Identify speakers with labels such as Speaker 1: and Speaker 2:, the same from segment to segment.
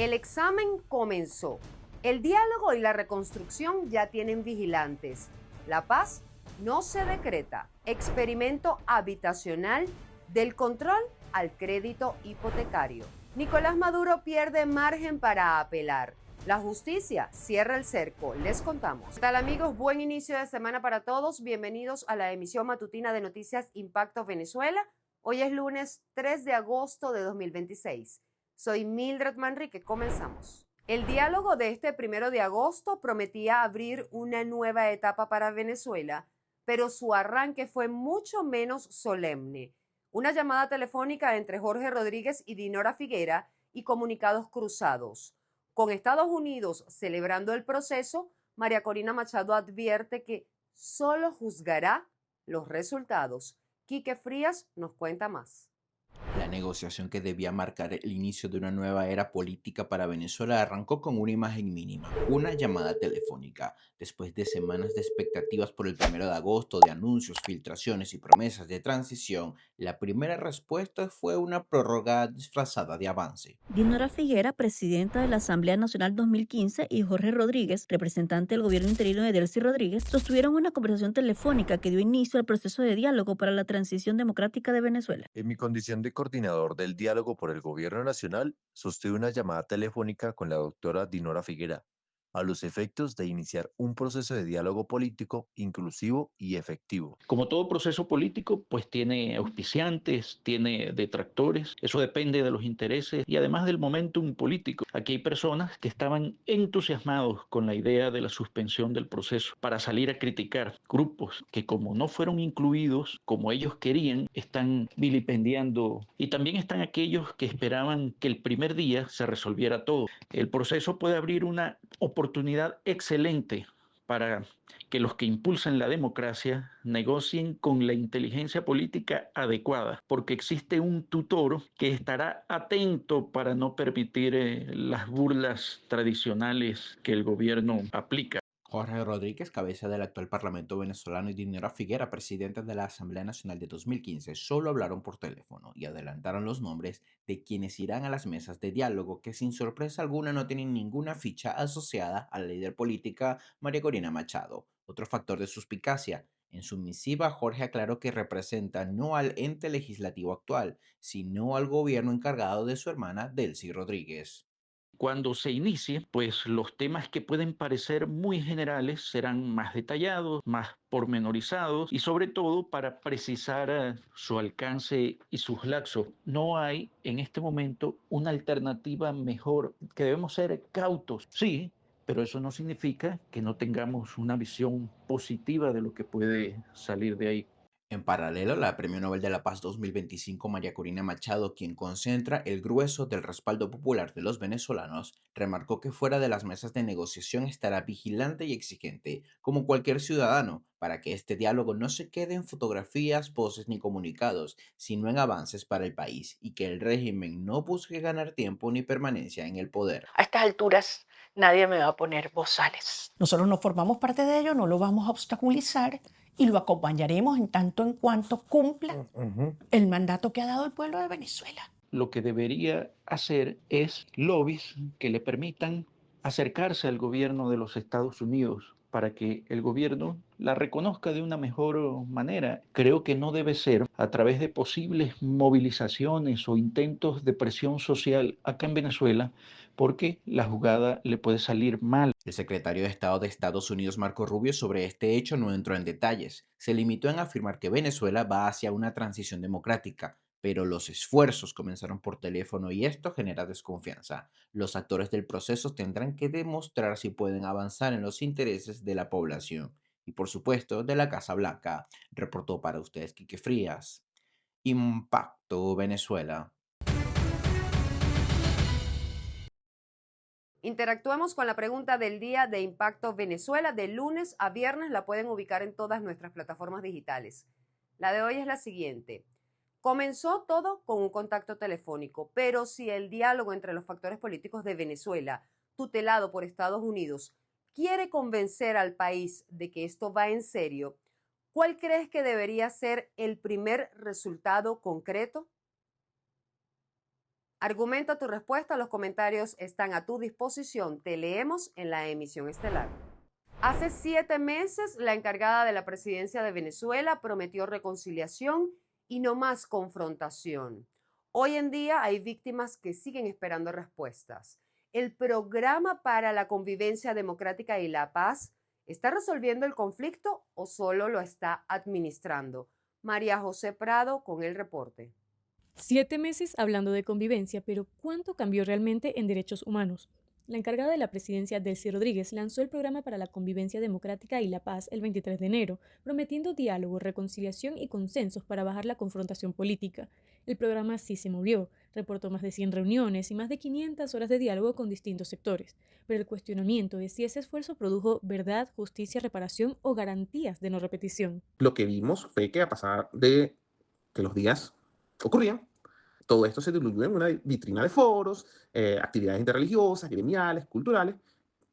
Speaker 1: El examen comenzó. El diálogo y la reconstrucción ya tienen vigilantes. La paz no se decreta. Experimento habitacional del control al crédito hipotecario. Nicolás Maduro pierde margen para apelar. La justicia cierra el cerco. Les contamos. ¿Qué tal, amigos? Buen inicio de semana para todos. Bienvenidos a la emisión matutina de Noticias Impacto Venezuela. Hoy es lunes 3 de agosto de 2026. Soy Mildred Manrique. Comenzamos. El diálogo de este 1 de agosto prometía abrir una nueva etapa para Venezuela, pero su arranque fue mucho menos solemne. Una llamada telefónica entre Jorge Rodríguez y Dinora Figuera y comunicados cruzados. Con Estados Unidos celebrando el proceso, María Corina Machado advierte que solo juzgará los resultados. Quique Frías nos cuenta más.
Speaker 2: La negociación que debía marcar el inicio de una nueva era política para Venezuela arrancó con una imagen mínima, una llamada telefónica. Después de semanas de expectativas por el 1 de agosto, de anuncios, filtraciones y promesas de transición, la primera respuesta fue una prórroga disfrazada de avance.
Speaker 3: Dinora Figuera, presidenta de la Asamblea Nacional 2015, y Jorge Rodríguez, representante del gobierno interino de Delcy Rodríguez, sostuvieron una conversación telefónica que dio inicio al proceso de diálogo para la transición democrática de Venezuela.
Speaker 4: En mi condición de coordinador del diálogo por el Gobierno Nacional, sostuve una llamada telefónica con la doctora Dinora Figuera, a los efectos de iniciar un proceso de diálogo político inclusivo y efectivo.
Speaker 5: Como todo proceso político, pues tiene auspiciantes, tiene detractores, eso depende de los intereses y además del momentum político. Aquí hay personas que estaban entusiasmados con la idea de la suspensión del proceso para salir a criticar grupos que, como no fueron incluidos como ellos querían, están vilipendiando, y también están aquellos que esperaban que el primer día se resolviera todo. El proceso puede abrir una oportunidad excelente para que los que impulsan la democracia negocien con la inteligencia política adecuada, porque existe un tutor que estará atento para no permitir las burlas tradicionales que el gobierno aplica.
Speaker 2: Jorge Rodríguez, cabeza del actual Parlamento venezolano, y Dinora Figuera, presidenta de la Asamblea Nacional de 2015, solo hablaron por teléfono y adelantaron los nombres de quienes irán a las mesas de diálogo, que sin sorpresa alguna no tienen ninguna ficha asociada a la líder política María Corina Machado. Otro factor de suspicacia: en su misiva, Jorge aclaró que representa no al ente legislativo actual, sino al gobierno encargado de su hermana Delcy Rodríguez.
Speaker 5: Cuando se inicie, pues los temas que pueden parecer muy generales serán más detallados, más pormenorizados y sobre todo para precisar su alcance y sus lapsos. No hay en este momento una alternativa mejor, que debemos ser cautos, sí, pero eso no significa que no tengamos una visión positiva de lo que puede salir de ahí.
Speaker 2: En paralelo, la Premio Nobel de la Paz 2025 María Corina Machado, quien concentra el grueso del respaldo popular de los venezolanos, remarcó que fuera de las mesas de negociación estará vigilante y exigente, como cualquier ciudadano, para que este diálogo no se quede en fotografías, poses ni comunicados, sino en avances para el país, y que el régimen no busque ganar tiempo ni permanencia en el poder.
Speaker 6: A estas alturas nadie me va a poner bozales. Nosotros no formamos parte de ello, no lo vamos a obstaculizar y lo acompañaremos en tanto en cuanto cumpla el mandato que ha dado el pueblo de Venezuela.
Speaker 5: Lo que debería hacer es lobbies que le permitan acercarse al gobierno de los Estados Unidos para que el gobierno la reconozca de una mejor manera. Creo que no debe ser a través de posibles movilizaciones o intentos de presión social acá en Venezuela, porque la jugada le puede salir mal.
Speaker 2: El secretario de Estado de Estados Unidos, Marco Rubio, sobre este hecho no entró en detalles. Se limitó en afirmar que Venezuela va hacia una transición democrática, pero los esfuerzos comenzaron por teléfono y esto genera desconfianza. Los actores del proceso tendrán que demostrar si pueden avanzar en los intereses de la población y, por supuesto, de la Casa Blanca. Reportó para ustedes Quique Frías. Impacto Venezuela.
Speaker 1: Interactuemos con la pregunta del día de Impacto Venezuela. De lunes a viernes la pueden ubicar en todas nuestras plataformas digitales. La de hoy es la siguiente. Comenzó todo con un contacto telefónico, pero si el diálogo entre los factores políticos de Venezuela, tutelado por Estados Unidos, quiere convencer al país de que esto va en serio, ¿cuál crees que debería ser el primer resultado concreto? Argumenta tu respuesta, los comentarios están a tu disposición. Te leemos en la emisión estelar. Hace 7 meses, la encargada de la presidencia de Venezuela prometió reconciliación y no más confrontación. Hoy en día hay víctimas que siguen esperando respuestas. ¿El programa para la convivencia democrática y la paz está resolviendo el conflicto o solo lo está administrando? María José Prado con el reporte.
Speaker 7: 7 meses hablando de convivencia, pero ¿cuánto cambió realmente en derechos humanos? La encargada de la presidencia, Delcy Rodríguez, lanzó el programa para la convivencia democrática y la paz el 23 de enero, prometiendo diálogo, reconciliación y consensos para bajar la confrontación política. El programa sí se movió, reportó más de 100 reuniones y más de 500 horas de diálogo con distintos sectores, pero el cuestionamiento es si ese esfuerzo produjo verdad, justicia, reparación o garantías de no repetición.
Speaker 8: Lo que vimos fue que a pasar de que los días ocurrían, todo esto se diluyó en una vitrina de foros, actividades interreligiosas, gremiales, culturales,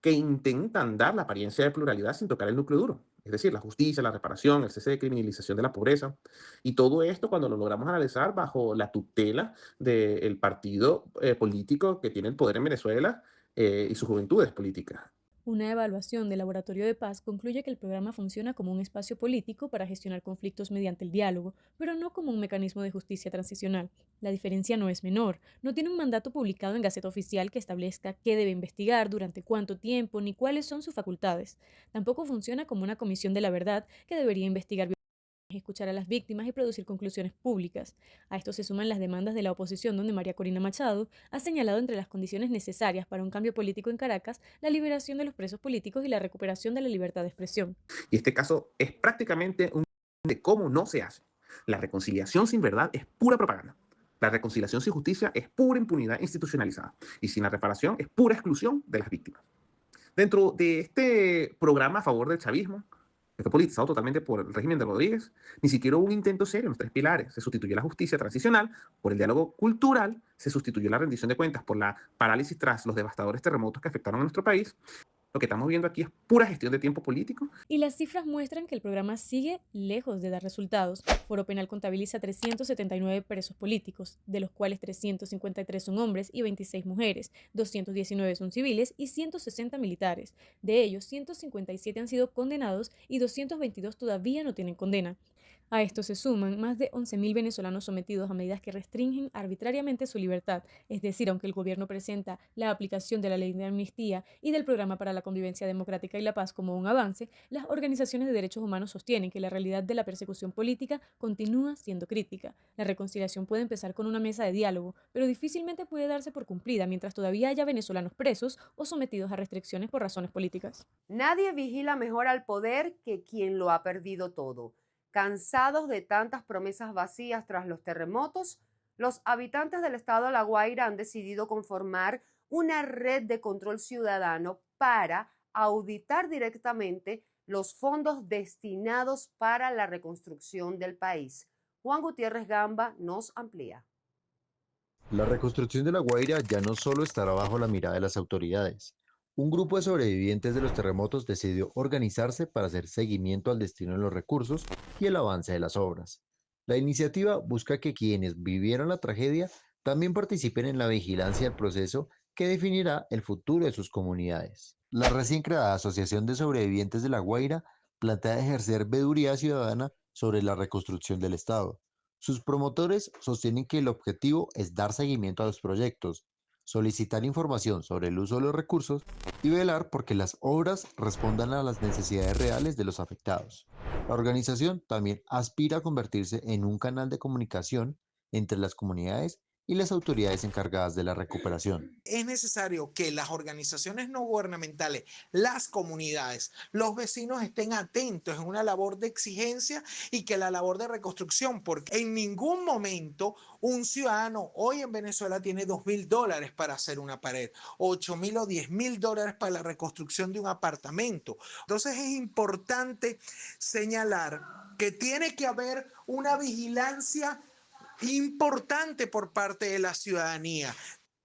Speaker 8: que intentan dar la apariencia de pluralidad sin tocar el núcleo duro. Es decir, la justicia, la reparación, el cese de criminalización de la pobreza. Y todo esto cuando lo logramos analizar bajo la tutela del partido político que tiene el poder en Venezuela y sus juventudes políticas.
Speaker 7: Una evaluación del Laboratorio de Paz concluye que el programa funciona como un espacio político para gestionar conflictos mediante el diálogo, pero no como un mecanismo de justicia transicional. La diferencia no es menor. No tiene un mandato publicado en Gaceta Oficial que establezca qué debe investigar, durante cuánto tiempo, ni cuáles son sus facultades. Tampoco funciona como una comisión de la verdad que debería investigar, escuchar a las víctimas y producir conclusiones públicas. A esto se suman las demandas de la oposición, donde María Corina Machado ha señalado entre las condiciones necesarias para un cambio político en Caracas la liberación de los presos políticos y la recuperación de la libertad de expresión.
Speaker 8: Y este caso es prácticamente un de cómo no se hace. La reconciliación sin verdad es pura propaganda. La reconciliación sin justicia es pura impunidad institucionalizada. Y sin la reparación es pura exclusión de las víctimas. Dentro de este programa a favor del chavismo, que fue politizado totalmente por el régimen de Rodríguez, ni siquiera hubo un intento serio en los 3 pilares. Se sustituyó la justicia transicional por el diálogo cultural, se sustituyó la rendición de cuentas por la parálisis tras los devastadores terremotos que afectaron a nuestro país. Lo que estamos viendo aquí es pura gestión de tiempo político.
Speaker 7: Y las cifras muestran que el programa sigue lejos de dar resultados. Foro Penal contabiliza 379 presos políticos, de los cuales 353 son hombres y 26 mujeres, 219 son civiles y 160 militares. De ellos, 157 han sido condenados y 222 todavía no tienen condena. A esto se suman más de 11.000 venezolanos sometidos a medidas que restringen arbitrariamente su libertad, es decir, aunque el gobierno presenta la aplicación de la ley de amnistía y del programa para la convivencia democrática y la paz como un avance, las organizaciones de derechos humanos sostienen que la realidad de la persecución política continúa siendo crítica. La reconciliación puede empezar con una mesa de diálogo, pero difícilmente puede darse por cumplida mientras todavía haya venezolanos presos o sometidos a restricciones por razones políticas.
Speaker 1: Nadie vigila mejor al poder que quien lo ha perdido todo. Cansados de tantas promesas vacías tras los terremotos, los habitantes del estado de La Guaira han decidido conformar una red de control ciudadano para auditar directamente los fondos destinados para la reconstrucción del país. Juan Gutiérrez Gamba nos amplía.
Speaker 4: La reconstrucción de La Guaira ya no solo estará bajo la mirada de las autoridades. Un grupo de sobrevivientes de los terremotos decidió organizarse para hacer seguimiento al destino de los recursos y el avance de las obras. La iniciativa busca que quienes vivieron la tragedia también participen en la vigilancia del proceso que definirá el futuro de sus comunidades. La recién creada Asociación de Sobrevivientes de La Guaira plantea ejercer veeduría ciudadana sobre la reconstrucción del Estado. Sus promotores sostienen que el objetivo es dar seguimiento a los proyectos, solicitar información sobre el uso de los recursos y velar porque las obras respondan a las necesidades reales de los afectados. La organización también aspira a convertirse en un canal de comunicación entre las comunidades y las autoridades encargadas de la recuperación.
Speaker 9: Es necesario que las organizaciones no gubernamentales, las comunidades, los vecinos estén atentos en una labor de exigencia y que la labor de reconstrucción, porque en ningún momento un ciudadano hoy en Venezuela tiene $2.000 para hacer una pared, 8.000 o 10.000 dólares para la reconstrucción de un apartamento. Entonces es importante señalar que tiene que haber una vigilancia importante por parte de la ciudadanía.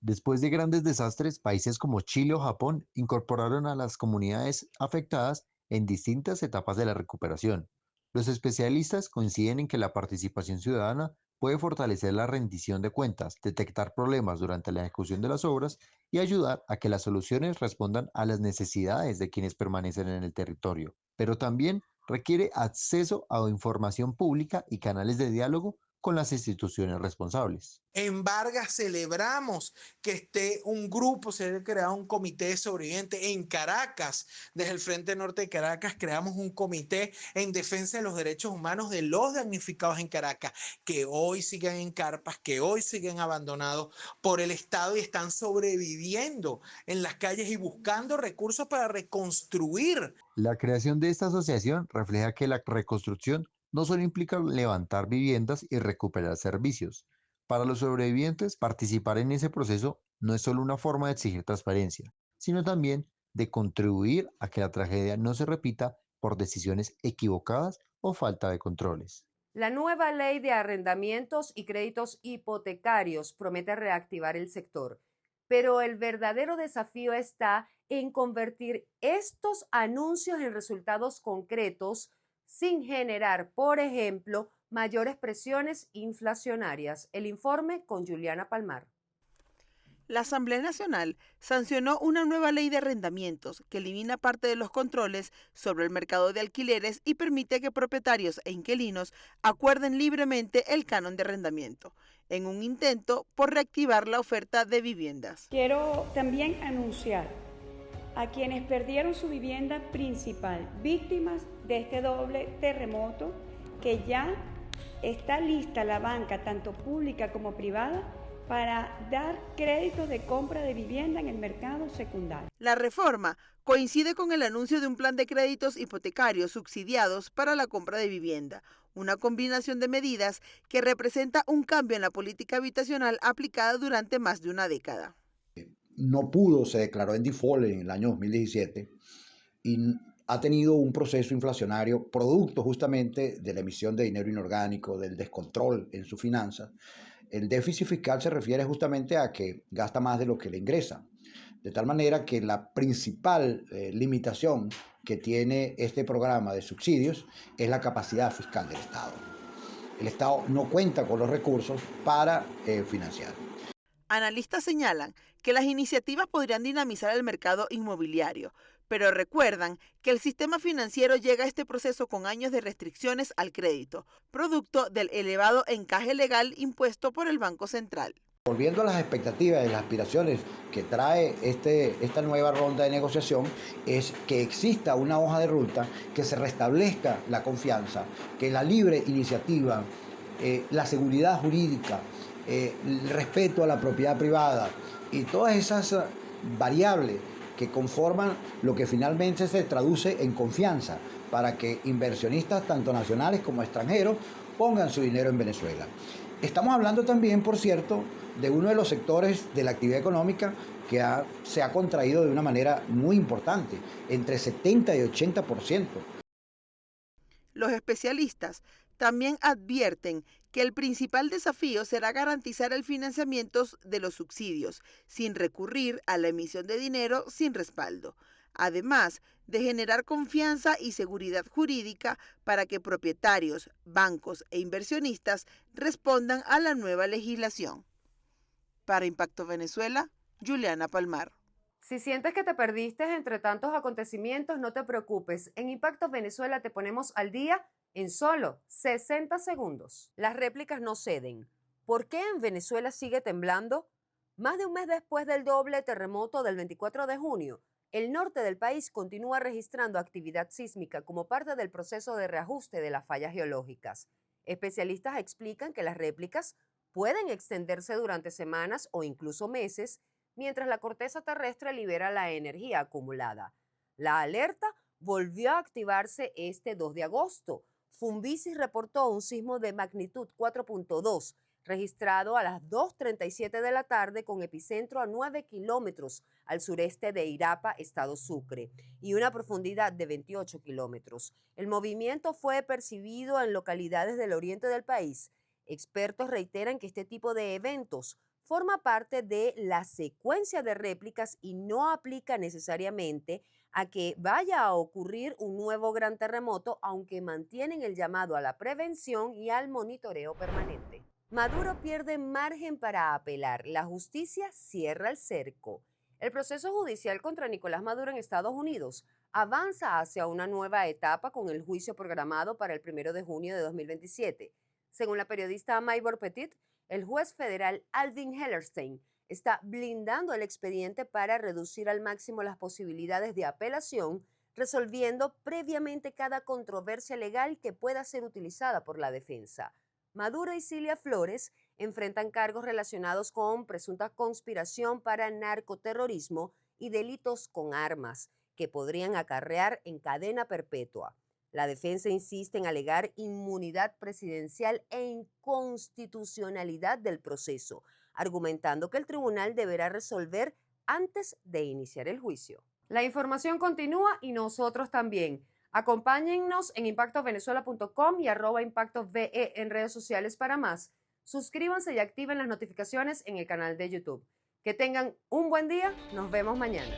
Speaker 4: Después de grandes desastres, países como Chile o Japón incorporaron a las comunidades afectadas en distintas etapas de la recuperación. Los especialistas coinciden en que la participación ciudadana puede fortalecer la rendición de cuentas, detectar problemas durante la ejecución de las obras y ayudar a que las soluciones respondan a las necesidades de quienes permanecen en el territorio. Pero también requiere acceso a información pública y canales de diálogo con las instituciones responsables.
Speaker 9: En Vargas celebramos que esté un grupo, se haya creado un comité de sobrevivientes. En Caracas, desde el Frente Norte de Caracas, creamos un comité en defensa de los derechos humanos de los damnificados en Caracas, que hoy siguen en carpas, que hoy siguen abandonados por el Estado y están sobreviviendo en las calles y buscando recursos para reconstruir.
Speaker 4: La creación de esta asociación refleja que la reconstrucción no solo implica levantar viviendas y recuperar servicios. Para los sobrevivientes, participar en ese proceso no es solo una forma de exigir transparencia, sino también de contribuir a que la tragedia no se repita por decisiones equivocadas o falta de controles.
Speaker 1: La nueva ley de arrendamientos y créditos hipotecarios promete reactivar el sector, pero el verdadero desafío está en convertir estos anuncios en resultados concretos sin generar, por ejemplo, mayores presiones inflacionarias. El informe con Juliana Palmar.
Speaker 10: La Asamblea Nacional sancionó una nueva ley de arrendamientos que elimina parte de los controles sobre el mercado de alquileres y permite que propietarios e inquilinos acuerden libremente el canon de arrendamiento, en un intento por reactivar la oferta de viviendas.
Speaker 11: Quiero también anunciar a quienes perdieron su vivienda principal, víctimas de este doble terremoto, que ya está lista la banca, tanto pública como privada, para dar créditos de compra de vivienda en el mercado secundario.
Speaker 10: La reforma coincide con el anuncio de un plan de créditos hipotecarios subsidiados para la compra de vivienda, una combinación de medidas que representa un cambio en la política habitacional aplicada durante más de una década.
Speaker 12: No pudo, se declaró en default en el año 2017 y ha tenido un proceso inflacionario producto justamente de la emisión de dinero inorgánico, del descontrol en sus finanzas. El déficit fiscal se refiere justamente a que gasta más de lo que le ingresa, de tal manera que la principal limitación que tiene este programa de subsidios es la capacidad fiscal del Estado. El Estado no cuenta con los recursos para financiar.
Speaker 10: Analistas señalan que las iniciativas podrían dinamizar el mercado inmobiliario, pero recuerdan que el sistema financiero llega a este proceso con años de restricciones al crédito, producto del elevado encaje legal impuesto por el Banco Central.
Speaker 12: Volviendo a las expectativas y las aspiraciones que trae esta nueva ronda de negociación, es que exista una hoja de ruta, que se restablezca la confianza, que la libre iniciativa, la seguridad jurídica, el respeto a la propiedad privada y todas esas variables que conforman lo que finalmente se traduce en confianza para que inversionistas tanto nacionales como extranjeros pongan su dinero en Venezuela. Estamos hablando también, por cierto, de uno de los sectores de la actividad económica que se ha contraído de una manera muy importante, entre 70 y 80%.
Speaker 10: Los especialistas también advierten que el principal desafío será garantizar el financiamiento de los subsidios, sin recurrir a la emisión de dinero sin respaldo, además de generar confianza y seguridad jurídica para que propietarios, bancos e inversionistas respondan a la nueva legislación. Para Impacto Venezuela, Juliana Palmar.
Speaker 1: Si sientes que te perdiste entre tantos acontecimientos, no te preocupes. En Impacto Venezuela te ponemos al día en solo 60 segundos. Las réplicas no ceden. ¿Por qué en Venezuela sigue temblando? Más de un mes después del doble terremoto del 24 de junio, el norte del país continúa registrando actividad sísmica como parte del proceso de reajuste de las fallas geológicas. Especialistas explican que las réplicas pueden extenderse durante semanas o incluso meses, mientras la corteza terrestre libera la energía acumulada. La alerta volvió a activarse este 2 de agosto. Funvisis reportó un sismo de magnitud 4.2, registrado a las 2:37 de la tarde con epicentro a 9 kilómetros al sureste de Irapa, estado Sucre, y una profundidad de 28 kilómetros. El movimiento fue percibido en localidades del oriente del país. Expertos reiteran que este tipo de eventos forma parte de la secuencia de réplicas y no aplica necesariamente a que vaya a ocurrir un nuevo gran terremoto, aunque mantienen el llamado a la prevención y al monitoreo permanente. Maduro pierde margen para apelar. La justicia cierra el cerco. El proceso judicial contra Nicolás Maduro en Estados Unidos avanza hacia una nueva etapa con el juicio programado para el 1 de junio de 2027. Según la periodista Maybor Petit, el juez federal Alvin Hellerstein está blindando el expediente para reducir al máximo las posibilidades de apelación, resolviendo previamente cada controversia legal que pueda ser utilizada por la defensa. Maduro y Cilia Flores enfrentan cargos relacionados con presunta conspiración para narcoterrorismo y delitos con armas, que podrían acarrear en cadena perpetua. La defensa insiste en alegar inmunidad presidencial e inconstitucionalidad del proceso, argumentando que el tribunal deberá resolver antes de iniciar el juicio. La información continúa y nosotros también. Acompáñennos en impactovenezuela.com y @impactove en redes sociales para más. Suscríbanse y activen las notificaciones en el canal de YouTube. Que tengan un buen día. Nos vemos mañana.